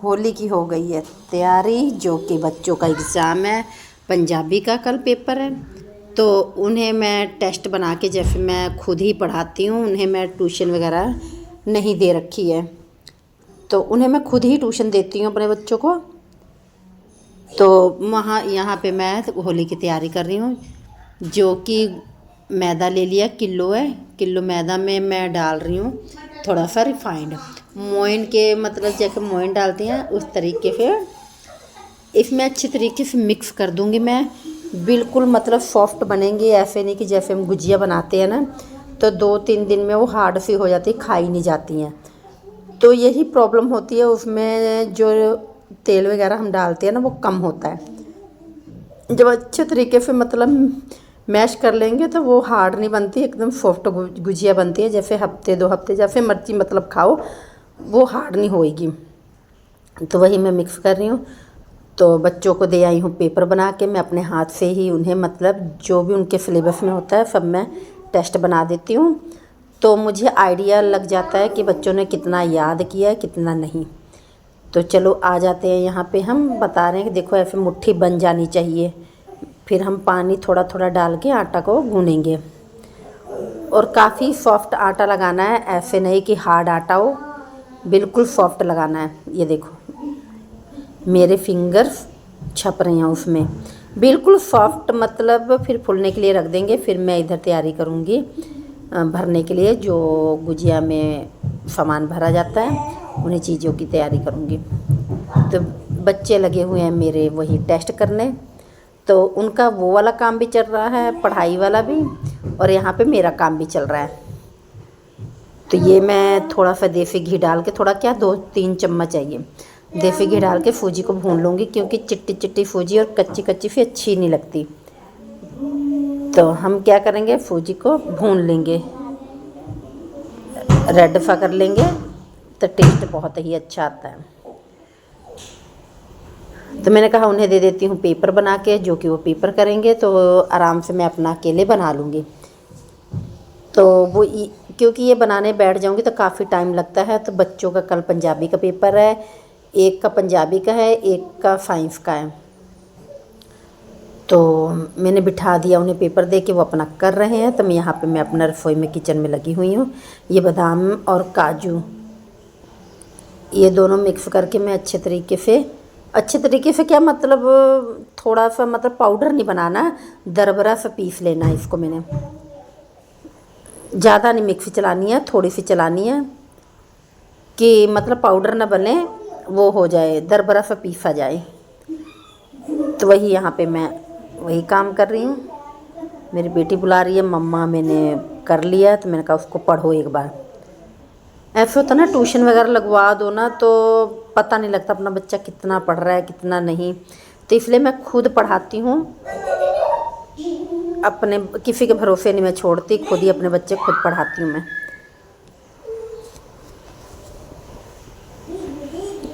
होली की हो गई है तैयारी, जो कि बच्चों का एग्ज़ाम है, पंजाबी का कल पेपर है। तो उन्हें मैं टेस्ट बना के, जैसे मैं खुद ही पढ़ाती हूँ, उन्हें मैं ट्यूशन वगैरह नहीं दे रखी है, तो उन्हें मैं खुद ही ट्यूशन देती हूँ अपने बच्चों को। तो वहाँ यहाँ पे मैं होली की तैयारी कर रही हूँ, जो कि मैदा ले लिया, किलो है। किलो मैदा में मैं डाल रही हूँ थोड़ा सा रिफाइंड, मोइन के मतलब जैसे मोइन डालते हैं उस तरीके से इसमें अच्छी तरीके से मिक्स कर दूँगी मैं। बिल्कुल मतलब सॉफ्ट बनेंगे, ऐसे नहीं कि जैसे हम गुजिया बनाते हैं ना, तो 2-3 दिन में वो हार्ड सी हो जाती, खाई नहीं जाती हैं। तो यही प्रॉब्लम होती है उसमें, जो तेल वगैरह हम डालते हैं ना वो कम होता है। जब अच्छे तरीके से मतलब मैश कर लेंगे तो वो हार्ड नहीं बनती, एकदम सॉफ्ट गुजिया बनती है। जैसे हफ्ते 2 हफ्ते जैसे मर्जी मतलब खाओ, वो हार्ड नहीं होएगी। तो वही मैं मिक्स कर रही हूँ। तो बच्चों को दे आई हूँ पेपर बना के, मैं अपने हाथ से ही उन्हें मतलब जो भी उनके सिलेबस में होता है सब मैं टेस्ट बना देती हूँ। तो मुझे आइडिया लग जाता है कि बच्चों ने कितना याद किया है कितना नहीं। तो चलो आ जाते हैं यहाँ पे, हम बता रहे हैं कि देखो ऐसे मुट्ठी बन जानी चाहिए। फिर हम पानी थोड़ा थोड़ा डाल के आटा को गूँनेंगे, और काफ़ी सॉफ्ट आटा लगाना है, ऐसे नहीं कि हार्ड आटा हो, बिल्कुल सॉफ्ट लगाना है। ये देखो मेरे फिंगर्स छप रहे हैं उसमें, बिल्कुल सॉफ्ट, मतलब फिर फूलने के लिए रख देंगे। फिर मैं इधर तैयारी करूँगी भरने के लिए, जो गुजिया में सामान भरा जाता है उन्हीं चीज़ों की तैयारी करूँगी। तो बच्चे लगे हुए हैं मेरे वही टेस्ट करने, तो उनका वो वाला काम भी चल रहा है, पढ़ाई वाला भी, और यहाँ पे मेरा काम भी चल रहा है। तो ये मैं थोड़ा सा देसी घी डाल के, थोड़ा क्या 2-3 चम्मच चाहिए, देसी घी डाल के सूजी को भून लूँगी, क्योंकि चिट्टी चिट्टी सूजी और कच्ची कच्ची सी अच्छी नहीं लगती। तो हम क्या करेंगे, सूजी को भून लेंगे, रेड सा कर लेंगे, तो टेस्ट बहुत ही अच्छा आता है। तो मैंने कहा उन्हें दे देती हूँ पेपर बना के, जो कि वो पेपर करेंगे, तो आराम से मैं अपना अकेले बना लूँगी। तो वो क्योंकि ये बनाने बैठ जाऊँगी तो काफ़ी टाइम लगता है। तो बच्चों का कल पंजाबी का पेपर है, एक का पंजाबी का है, एक का साइंस का है। तो मैंने बिठा दिया उन्हें पेपर दे के, वो अपना कर रहे हैं। तो मैं यहाँ पे मैं अपना रसोई में किचन में लगी हुई हूँ। ये बादाम और काजू ये दोनों मिक्स करके मैं अच्छे तरीके से क्या मतलब, थोड़ा सा मतलब पाउडर नहीं बनाना, दरबरा सा पीस लेना है इसको मैंने। ज़्यादा नहीं मिक्सी चलानी है, थोड़ी सी चलानी है कि मतलब पाउडर ना बने, वो हो जाए, दरबरा सा पीसा जाए। तो वही यहाँ पे मैं वही काम कर रही हूँ। मेरी बेटी बुला रही है, मम्मा मैंने कर लिया। तो मैंने कहा उसको पढ़ो एक बार। ऐसे होता ना, ट्यूशन वगैरह लगवा दो ना तो पता नहीं लगता अपना बच्चा कितना पढ़ रहा है कितना नहीं। तो इसलिए मैं खुद पढ़ाती हूँ, अपने किसी के भरोसे नहीं मैं छोड़ती, खुद ही अपने बच्चे खुद पढ़ाती हूँ मैं।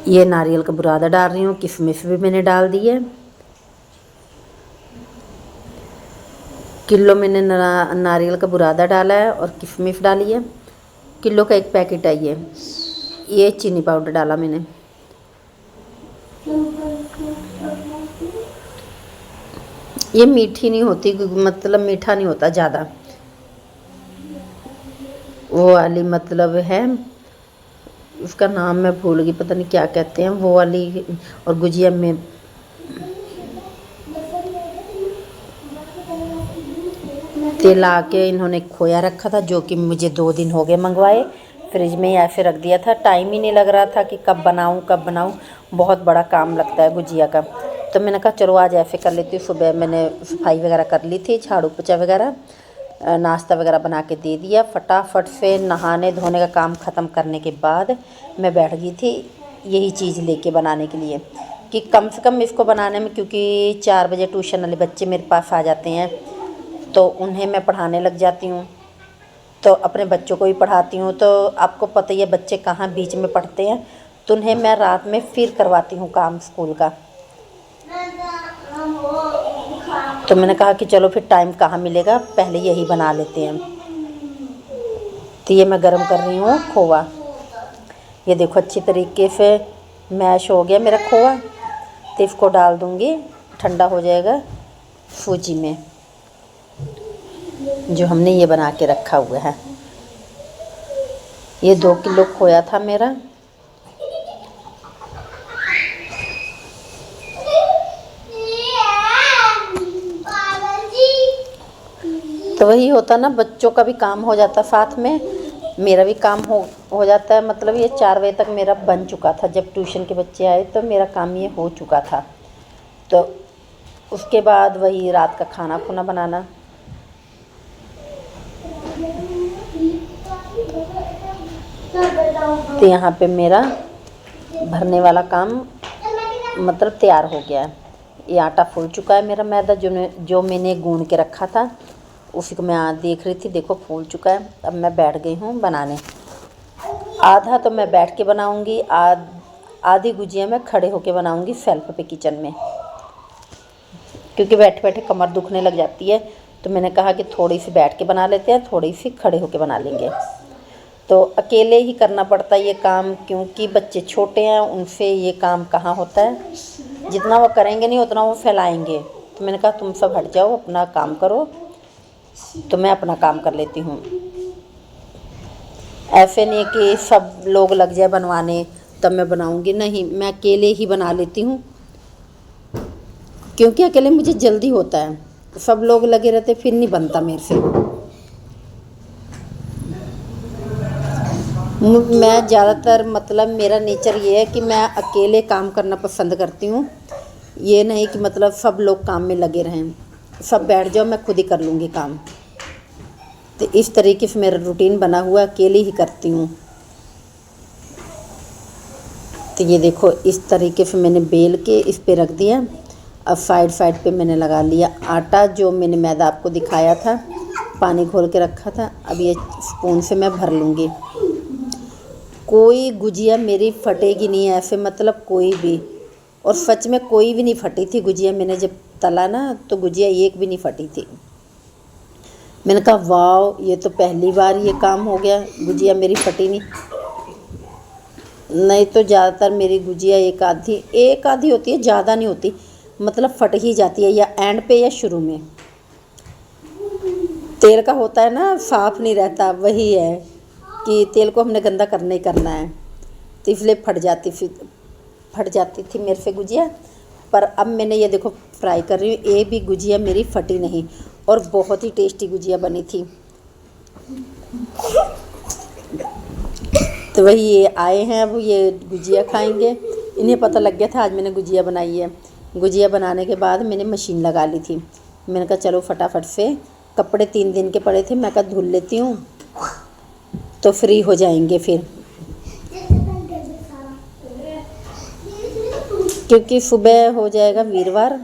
ये नारियल का बुरादा डाल रही हूँ, किशमिश भी मैंने डाल दी है। किलो मैंने नारियल का बुरादा डाला है और किशमिश डाली है। किलो का 1 पैकेट है ये चीनी पाउडर डाला मैंने। ये मीठी नहीं होती, मतलब मीठा नहीं होता ज़्यादा, वो वाली मतलब है, उसका नाम मैं भूल गई, पता नहीं क्या कहते हैं वो वाली। और गुजिया में तेल आके इन्होंने खोया रखा था, जो कि मुझे 2 दिन हो गए मंगवाए, फ्रिज में ही ऐसे रख दिया था। टाइम ही नहीं लग रहा था कि कब बनाऊं, बहुत बड़ा काम लगता है गुजिया का। तो मैंने कहा चलो आज ऐसे कर लेती हूँ। सुबह मैंने सफाई वगैरह कर ली थी, झाड़ू पोछा वगैरह, नाश्ता वगैरह बना के दे दिया। फटाफट से नहाने धोने का काम ख़त्म करने के बाद मैं बैठ गई थी यही चीज़ लेके बनाने के लिए, कि कम से कम इसको बनाने में, क्योंकि 4 बजे ट्यूशन वाले बच्चे मेरे पास आ जाते हैं, तो उन्हें मैं पढ़ाने लग जाती हूँ। तो अपने बच्चों को भी पढ़ाती हूँ। तो आपको पता ही है बच्चे कहाँ बीच में पढ़ते हैं, तो उन्हें मैं रात में फिर करवाती हूँ काम स्कूल का। तो मैंने कहा कि चलो फिर टाइम कहाँ मिलेगा, पहले यही बना लेते हैं। तो ये मैं गरम कर रही हूँ खोवा, ये देखो अच्छी तरीके से मैश हो गया मेरा खोआ, तो इसको डाल दूँगी, ठंडा हो जाएगा सूजी में जो हमने ये बना के रखा हुआ है। ये 2 किलो खोया था मेरा। तो वही होता ना, बच्चों का भी काम हो जाता साथ में, मेरा भी काम हो जाता है। मतलब ये 4 बजे तक मेरा बन चुका था। जब ट्यूशन के बच्चे आए तो मेरा काम ये हो चुका था। तो उसके बाद वही रात का खाना खुना बनाना। तो यहाँ पे मेरा भरने वाला काम मतलब तैयार हो गया है। ये आटा फूल चुका है मेरा, मैदा जो मैंने गूंद के रखा था उसी को मैं आज देख रही थी, देखो फूल चुका है। अब मैं बैठ गई हूँ बनाने। आधा तो मैं बैठ के बनाऊँगी, आधी गुजिया मैं खड़े होके बनाऊँगी सेल्फ पे किचन में, क्योंकि बैठे बैठे कमर दुखने लग जाती है। तो मैंने कहा कि थोड़ी सी बैठ के बना लेते हैं, थोड़ी सी खड़े होके बना लेंगे। तो अकेले ही करना पड़ता है ये काम, क्योंकि बच्चे छोटे हैं, उनसे ये काम कहाँ होता है। जितना वो करेंगे नहीं उतना वो फैलाएंगे। तो मैंने कहा तुम सब हट जाओ, अपना काम करो, तो मैं अपना काम कर लेती हूँ। ऐसे नहीं कि सब लोग लग जाए बनवाने तब मैं बनाऊँगी, नहीं, मैं अकेले ही बना लेती हूँ, क्योंकि अकेले मुझे जल्दी होता है। सब लोग लगे रहते फिर नहीं बनता मेरे से। मैं ज़्यादातर मतलब मेरा नेचर ये है कि मैं अकेले काम करना पसंद करती हूँ। ये नहीं कि मतलब सब लोग काम में लगे रहें, सब बैठ जाओ मैं खुद ही कर लूँगी काम। तो इस तरीके से मेरा रूटीन बना हुआ, अकेले ही करती हूँ। तो ये देखो इस तरीके से मैंने बेल के इस पे रख दिया। अब साइड पे मैंने लगा लिया आटा, जो मैंने मैदा आपको दिखाया था, पानी घोल के रखा था। अब ये स्पून से मैं भर लूँगी। कोई गुजिया मेरी फटेगी नहीं ऐसे, मतलब कोई भी। और सच में कोई भी नहीं फटी थी गुजिया। मैंने जब तला ना तो गुजिया एक भी नहीं फटी थी। मैंने कहा वाह, ये तो पहली बार ये काम हो गया, गुजिया मेरी फटी नहीं तो ज़्यादातर मेरी गुजिया एक आधी होती है, ज़्यादा नहीं होती, मतलब फट ही जाती है, या एंड पे या शुरू में। तेल का होता है ना, साफ नहीं रहता, वही है कि तेल को हमने गंदा करना ही करना है, तो इसलिए फट जाती थी मेरे से गुजिया। पर अब मैंने ये देखो फ्राई कर रही हूँ, एक भी गुजिया मेरी फटी नहीं, और बहुत ही टेस्टी गुजिया बनी थी। तो वही ये आए हैं, अब ये गुजिया खाएंगे। इन्हें पता लग गया था आज मैंने गुजिया बनाई है। गुजिया बनाने के बाद मैंने मशीन लगा ली थी। मैंने कहा चलो फटाफट से, कपड़े 3 दिन के पड़े थे, मैं कहा धुल लेती हूँ तो फ्री हो जाएंगे फिर, क्योंकि सुबह हो जाएगा वीरवार।